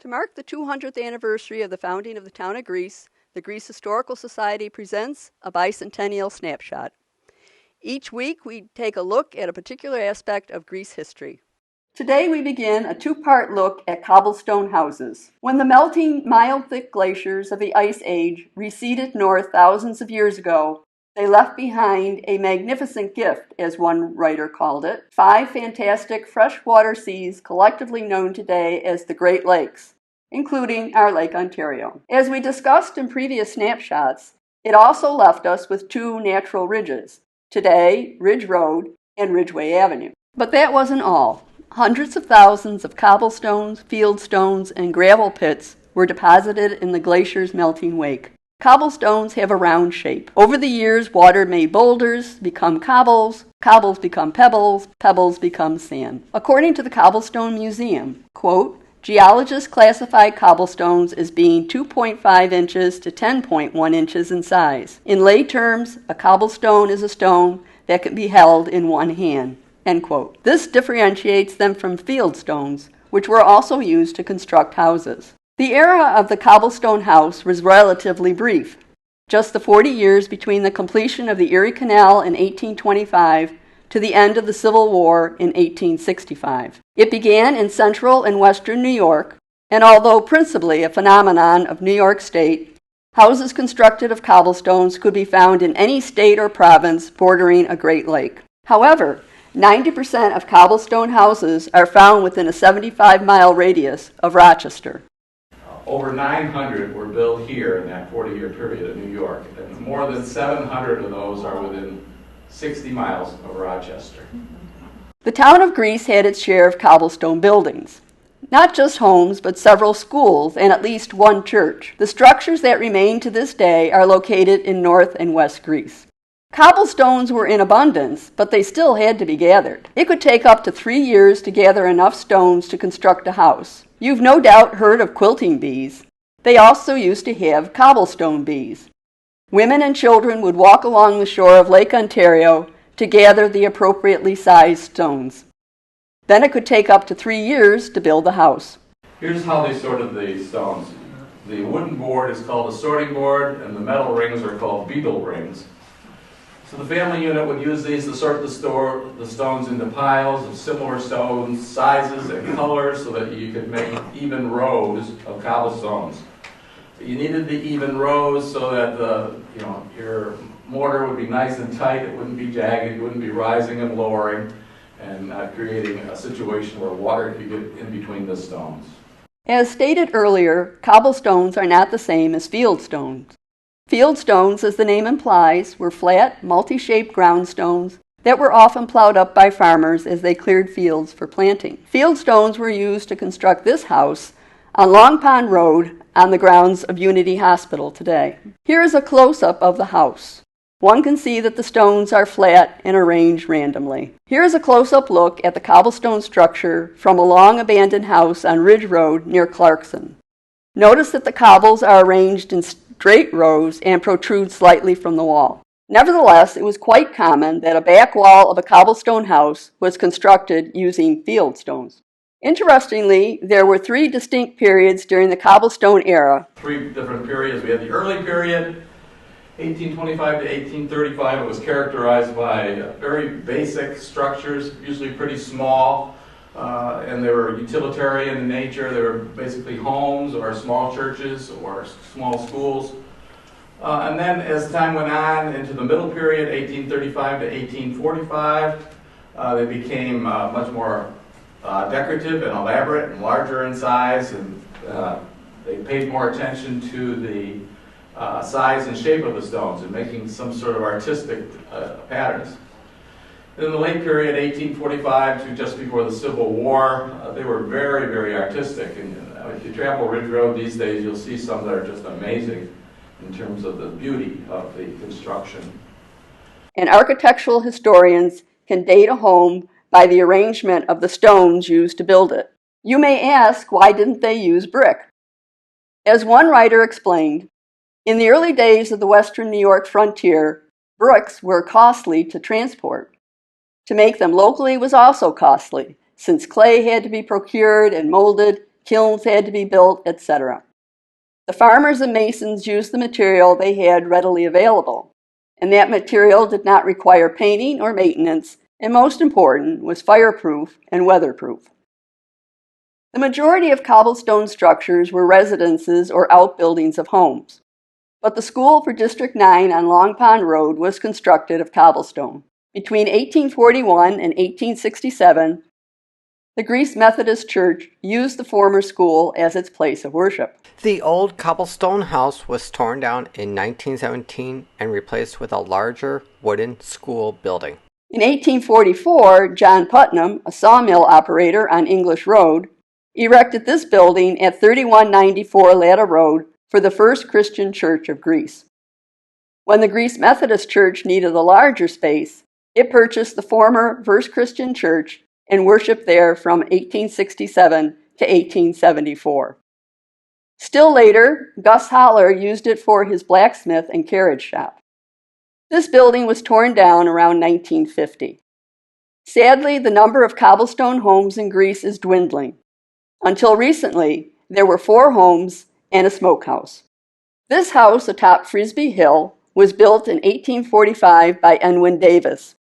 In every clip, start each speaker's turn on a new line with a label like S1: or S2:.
S1: To mark the 200th anniversary of the founding of the town of Greece, the Greece Historical Society presents a Bicentennial Snapshot. Each week we take a look at a particular aspect of Greece history. Today we begin a two-part look at cobblestone houses. When the melting, mile-thick glaciers of the Ice Age receded north thousands of years ago, they left behind a magnificent gift, as one writer called it, 5 fantastic freshwater seas collectively known today as the Great Lakes, including our Lake Ontario. As we discussed in previous snapshots, it also left us with 2 natural ridges, today Ridge Road and Ridgeway Avenue. But that wasn't all. Hundreds of thousands of cobblestones, fieldstones, and gravel pits were deposited in the glacier's melting wake. Cobblestones have a round shape. Over the years, water made boulders become cobbles, cobbles become pebbles, pebbles become sand. According to the Cobblestone Museum, quote, geologists classify cobblestones as being 2.5 inches to 10.1 inches in size. In lay terms, a cobblestone is a stone that can be held in one hand. End quote. This differentiates them from fieldstones, which were also used to construct houses. The era of the cobblestone house was relatively brief, just the 40 years between the completion of the Erie Canal in 1825 to the end of the Civil War in 1865. It began in central and western New York, and although principally a phenomenon of New York State, houses constructed of cobblestones could be found in any state or province bordering a Great Lake. However, 90% of cobblestone houses are found within a 75-mile radius of Rochester.
S2: Over 900 were built here in that 40-year period in New York, and more than 700 of those are within 60 miles of Rochester.
S1: The town of Greece had its share of cobblestone buildings. Not just homes, but several schools and at least one church. The structures that remain to this day are located in North and West Greece. Cobblestones were in abundance, but they still had to be gathered. It could take up to 3 years to gather enough stones to construct a house. You've no doubt heard of quilting bees. They also used to have cobblestone bees. Women and children would walk along the shore of Lake Ontario to gather the appropriately sized stones. Then it could take up to 3 years to build the house.
S2: Here's how they sorted the stones. The wooden board is called a sorting board, and the metal rings are called beetle rings. So the family unit would use these to sort the stones into piles of similar stones, sizes, and colors so that you could make even rows of cobblestones. You needed the even rows so that your mortar would be nice and tight, it wouldn't be jagged, it wouldn't be rising and lowering, and creating a situation where water could get in between the stones.
S1: As stated earlier, cobblestones are not the same as fieldstones. Fieldstones, as the name implies, were flat, multi-shaped ground stones that were often plowed up by farmers as they cleared fields for planting. Fieldstones were used to construct this house on Long Pond Road on the grounds of Unity Hospital today. Here is a close-up of the house. One can see that the stones are flat and arranged randomly. Here is a close-up look at the cobblestone structure from a long-abandoned house on Ridge Road near Clarkson. Notice that the cobbles are arranged in straight rows and protrude slightly from the wall. Nevertheless, it was quite common that a back wall of a cobblestone house was constructed using fieldstones. Interestingly, there were 3 distinct periods during the cobblestone era.
S2: 3 different periods. We had the early period, 1825 to 1835. It was characterized by very basic structures, usually pretty small, and they were utilitarian in nature. They were basically homes or small churches or small schools. And then as time went on into the middle period, 1835 to 1845, they became much more decorative and elaborate and larger in size, and they paid more attention to the size and shape of the stones and making some sort of artistic patterns. In the late period, 1845 to just before the Civil War, they were very, very artistic. And if you travel Ridge Road these days, you'll see some that are just amazing in terms of the beauty of the construction.
S1: And architectural historians can date a home by the arrangement of the stones used to build it. You may ask, why didn't they use brick? As one writer explained, in the early days of the western New York frontier, bricks were costly to transport. To make them locally was also costly, since clay had to be procured and molded kilns had to be built, etc. The farmers and masons used the material they had readily available, and that material did not require painting or maintenance, and most important, was fireproof and weatherproof. The majority of cobblestone structures were residences or outbuildings of homes, but the school for District 9 on Long Pond Road was constructed of cobblestone. Between 1841 and 1867, the Greece Methodist Church used the former school as its place of worship.
S3: The old Cobblestone house was torn down in 1917 and replaced with a larger wooden school building.
S1: In 1844, John Putnam, a sawmill operator on English Road, erected this building at 3194 Latta Road for the First Christian Church of Greece. When the Greece Methodist Church needed a larger space, it purchased the former First Christian Church and worshiped there from 1867 to 1874. Still later, Gus Holler used it for his blacksmith and carriage shop. This building was torn down around 1950. Sadly, the number of cobblestone homes in Greece is dwindling. Until recently, there were 4 homes and a smokehouse. This house atop Frisbee Hill was built in 1845 by Enwin Davis.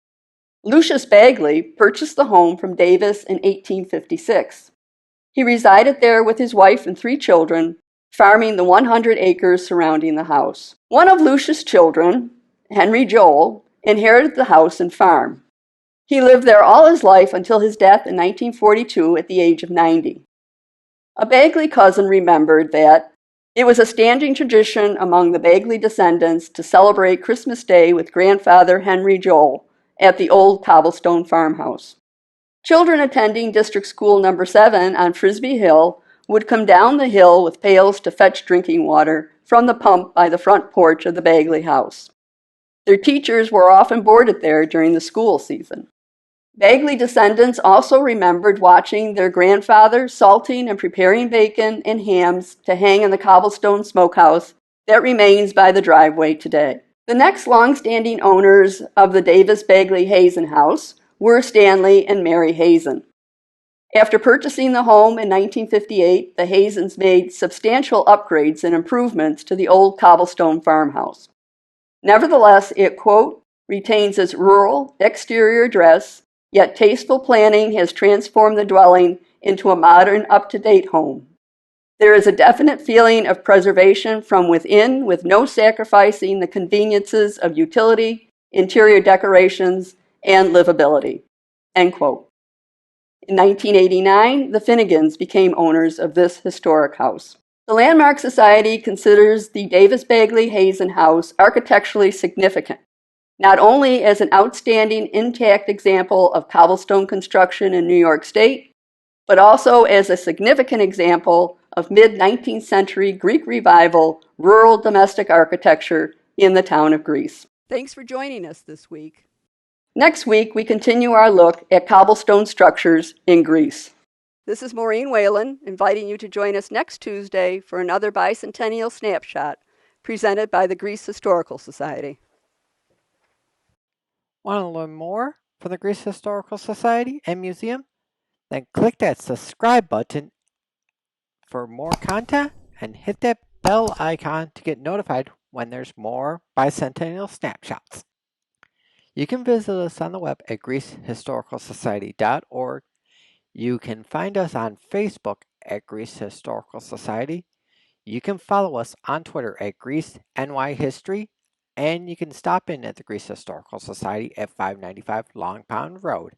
S1: Lucius Bagley purchased the home from Davis in 1856. He resided there with his wife and 3 children, farming the 100 acres surrounding the house. One of Lucius' children, Henry Joel, inherited the house and farm. He lived there all his life until his death in 1942 at the age of 90. A Bagley cousin remembered that it was a standing tradition among the Bagley descendants to celebrate Christmas Day with grandfather Henry Joel at the old cobblestone farmhouse. Children attending District School No. 7 on Frisbee Hill would come down the hill with pails to fetch drinking water from the pump by the front porch of the Bagley house. Their teachers were often boarded there during the school season. Bagley descendants also remembered watching their grandfather salting and preparing bacon and hams to hang in the cobblestone smokehouse that remains by the driveway today. The next long-standing owners of the Davis-Bagley-Hazen House were Stanley and Mary Hazen. After purchasing the home in 1958, the Hazens made substantial upgrades and improvements to the old cobblestone farmhouse. Nevertheless, it, quote, retains its rural exterior dress, yet tasteful planning has transformed the dwelling into a modern, up-to-date home. There is a definite feeling of preservation from within with no sacrificing the conveniences of utility, interior decorations, and livability, end quote. In 1989, the Finnegans became owners of this historic house. The Landmark Society considers the Davis-Bagley-Hazen House architecturally significant, not only as an outstanding intact example of cobblestone construction in New York State, but also as a significant example of mid-19th century Greek Revival rural domestic architecture in the town of Greece. Thanks for joining us this week. Next week, we continue our look at cobblestone structures in Greece. This is Maureen Whalen, inviting you to join us next Tuesday for another Bicentennial Snapshot presented by the Greece Historical Society.
S4: Want to learn more from the Greece Historical Society and Museum? Then click that subscribe button for more content and hit that bell icon to get notified when there's more Bicentennial Snapshots. You can visit us on the web at GreeceHistoricalSociety.org. You can find us on Facebook at Greece Historical Society. You can follow us on Twitter at GreeceNYHistory. And you can stop in at the Greece Historical Society at 595 Long Pond Road.